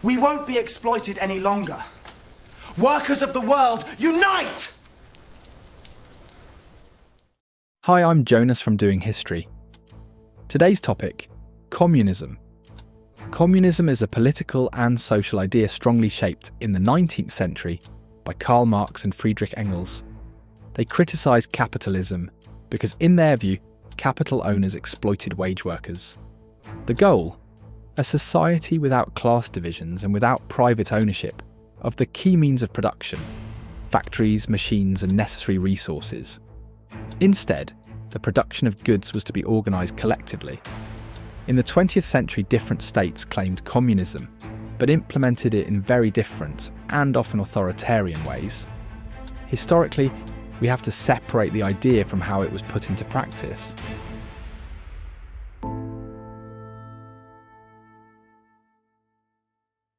We won't be exploited any longer. Workers of the world, unite! Hi, I'm Jonas from Doing History. Today's topic, communism. Communism is a political and social idea strongly shaped in the 19th century by Karl Marx and Friedrich Engels. They criticised capitalism because, in their view, capital owners exploited wage workers. The goal? A society without class divisions and without private ownership of the key means of production, factories, machines and necessary resources. Instead, the production of goods was to be organised collectively. In the 20th century, different states claimed communism, but implemented it in very different and often authoritarian ways. Historically, we have to separate the idea from how it was put into practice.